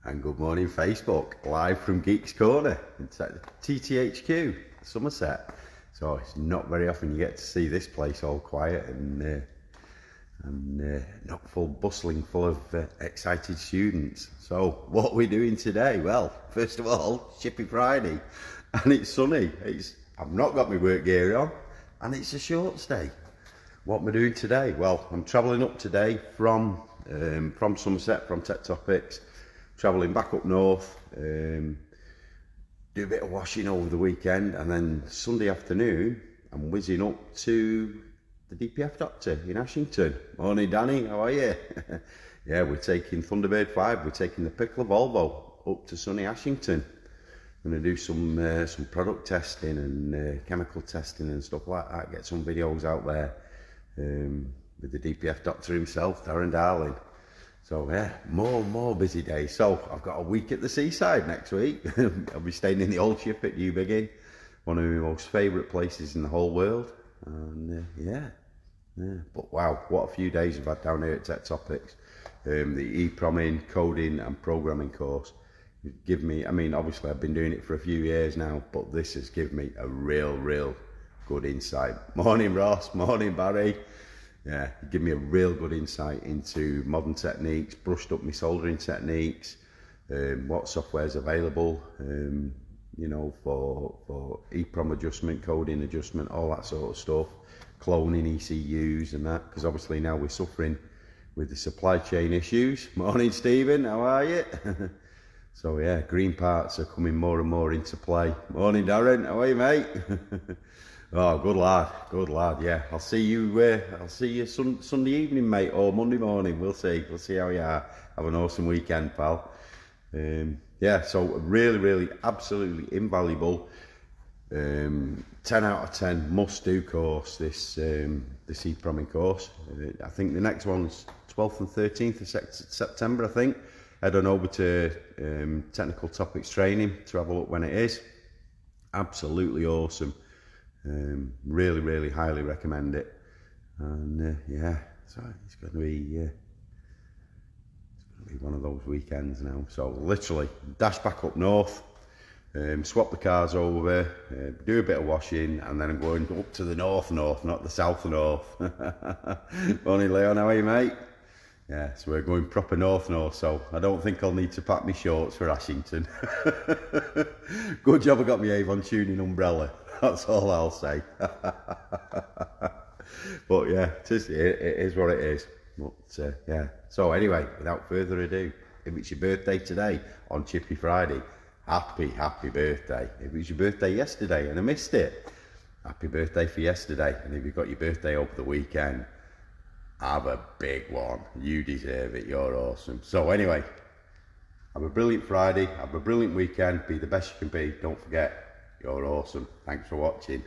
And good morning Facebook, live from Geeks Corner inside the TTHQ, Somerset. So it's not very often you get to see this place all quiet and not full bustling full of excited students. So what are we doing today? Well, first of all, Chippy Friday, and it's sunny. I've not got my work gear on, and it's a shorts day. What am I doing today? Well, I'm travelling up today from Somerset, from Tech Topics, travelling back up north, do a bit of washing over the weekend, and then Sunday afternoon I'm whizzing up to the DPF doctor in Ashington. Morning Danny, how are you? Yeah, we're taking Thunderbird 5, we're taking the Pickler Volvo up to sunny Ashington. I'm going to do some product testing and chemical testing and stuff like that, get some videos out there with the DPF doctor himself, Darren Darling. So yeah, more busy days. So I've got a week at the seaside next week. I'll be staying in the old ship at New Biggin, one of my most favourite places in the whole world. And yeah. But wow, what a few days I've had down here at Tech Topics. The EPROMing, coding and programming course give me, I mean, obviously I've been doing it for a few years now, but this has given me a real good insight. Morning Ross, morning Barry. Yeah, give me a real good insight into modern techniques, brushed up my soldering techniques, what software is available, you know, for EPROM adjustment, coding adjustment, all that sort of stuff, cloning ECUs and that, because obviously now we're suffering with the supply chain issues. Morning Stephen, how are you? So yeah, green parts are coming more and more into play. Morning Darren, how are you mate? Oh, good lad, yeah. I'll see you Sunday evening, mate, or Monday morning. We'll see how you are. Have an awesome weekend, pal. Yeah, so really, absolutely invaluable. 10 out of 10 must-do course. This EPROMing course. I think the next one's 12th and 13th of September. I think. Head on over to Technical Topics Training to have a look when it is. Absolutely awesome. Really highly recommend it. And yeah, so it's going to be one of those weekends now. So literally dash back up north, swap the cars over, do a bit of washing, and then I'm going up to the north, not the south north. Morning Leon, how are you mate? Yeah, so we're going proper north, so I don't think I'll need to pack my shorts for Ashington. Good job I got my Avon tuning umbrella. That's all I'll say. But yeah, it is what it is. But yeah, so anyway, without further ado, if it's your birthday today on Chippy Friday, happy birthday. If it was your birthday yesterday and I missed it, happy birthday for yesterday. And if you've got your birthday over the weekend, have a big one. You deserve it. You're awesome. So anyway, have a brilliant Friday. Have a brilliant weekend. Be the best you can be. Don't forget, you're awesome. Thanks for watching.